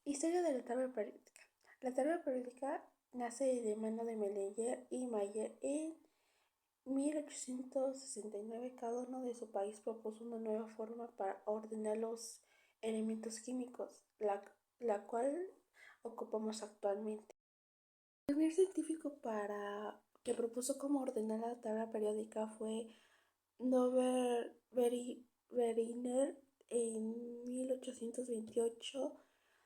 Historia de la tabla periódica. La tabla periódica nace de mano de Mendeleev y Mayer en 1869. Cada uno de su país propuso una nueva forma para ordenar los elementos químicos, la cual ocupamos actualmente. El primer científico que propuso cómo ordenar la tabla periódica fue Norbert Wiener en 1828.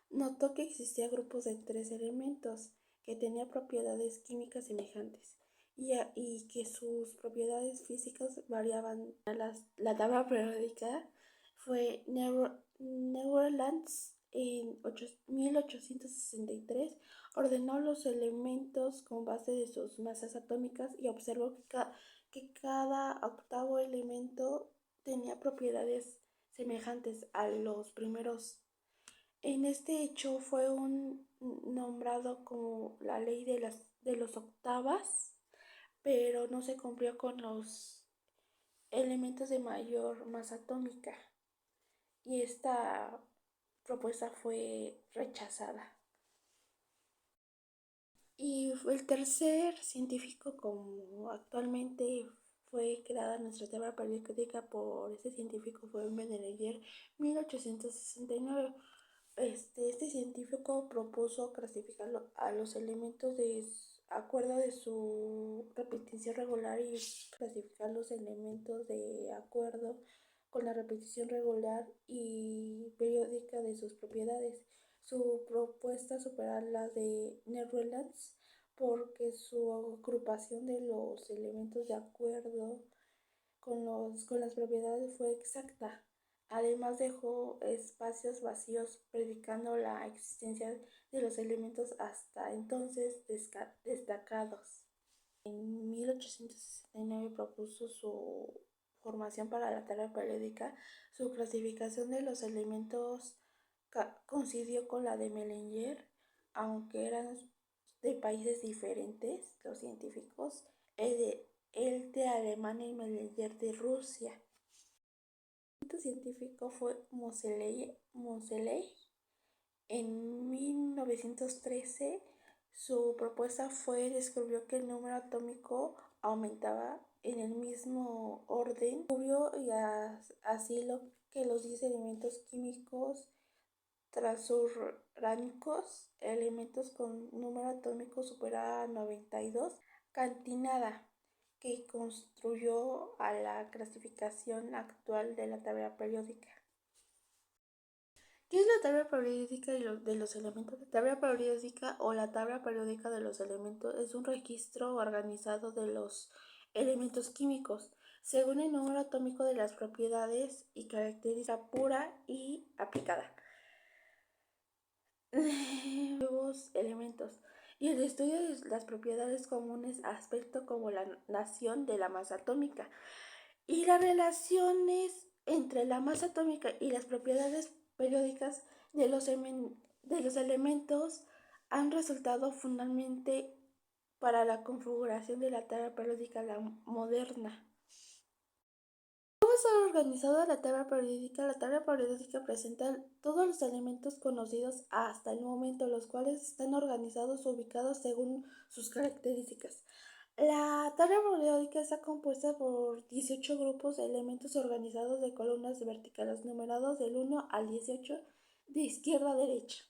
Notó que existían grupos de 3 elementos que tenían propiedades químicas semejantes y que sus propiedades físicas variaban. La tabla periódica fue Nederlands en 1863. Ordenó los elementos con base de sus masas atómicas y observó que cada octavo elemento tenía propiedades semejantes a los primeros. En este hecho fue nombrado como la ley de los octavas, pero no se cumplió con los elementos de mayor masa atómica y esta propuesta fue rechazada. Y el tercer científico, como actualmente fue creada nuestra tabla periódica por este científico, fue Mendeleev, 1869. Este científico propuso clasificar a los elementos de acuerdo de su repetición regular y clasificar los elementos de acuerdo con la repetición regular y periódica de sus propiedades. Su propuesta supera la de Nederlands porque su agrupación de los elementos de acuerdo con las propiedades fue exacta. Además dejó espacios vacíos, predicando la existencia de los elementos hasta entonces destacados. En 1869 propuso su formación para la tabla periódica. Su clasificación de los elementos coincidió con la de Mendeleev, aunque eran de países diferentes los científicos, el de Alemania y Mendeleev de Rusia. El científico fue Moseley. En 1913 su propuesta descubrió que el número atómico aumentaba en el mismo orden. Descubrió así que los 10 elementos químicos transuránicos, elementos con número atómico superior a 92, cantinada, que contribuyó a la clasificación actual de la tabla periódica. ¿Qué es la tabla periódica de los elementos? La tabla periódica o la tabla periódica de los elementos es un registro organizado de los elementos químicos según el número atómico de las propiedades y características pura y aplicada. Nuevos elementos y el estudio de las propiedades comunes, aspectos como la nación de la masa atómica y las relaciones entre la masa atómica y las propiedades periódicas de los elementos han resultado fundamentalmente para la configuración de la tabla periódica moderna. ¿Cómo está organizada la tabla periódica? La tabla periódica presenta todos los elementos conocidos hasta el momento, los cuales están organizados o ubicados según sus características. La tabla periódica está compuesta por 18 grupos de elementos organizados de columnas verticales numerados del 1 al 18 de izquierda a derecha.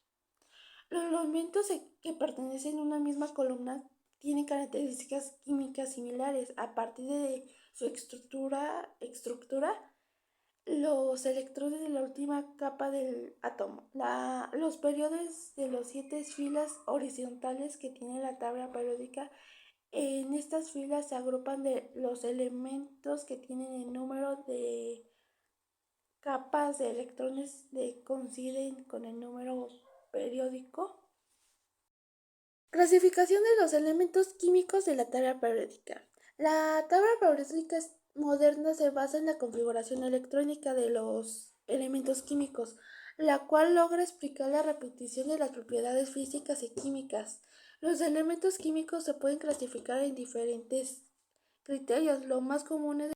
Los elementos que pertenecen a una misma columna tienen características químicas similares. A partir de su estructura, los electrones de la última capa del átomo. Los periodos de las 7 filas horizontales que tiene la tabla periódica. En estas filas se agrupan los elementos que tienen el número de capas de electrones que coinciden con el número periódico. Clasificación de los elementos químicos de la tabla periódica. La tabla periódica moderna se basa en la configuración electrónica de los elementos químicos, la cual logra explicar la repetición de las propiedades físicas y químicas. Los elementos químicos se pueden clasificar en diferentes criterios. Los más comunes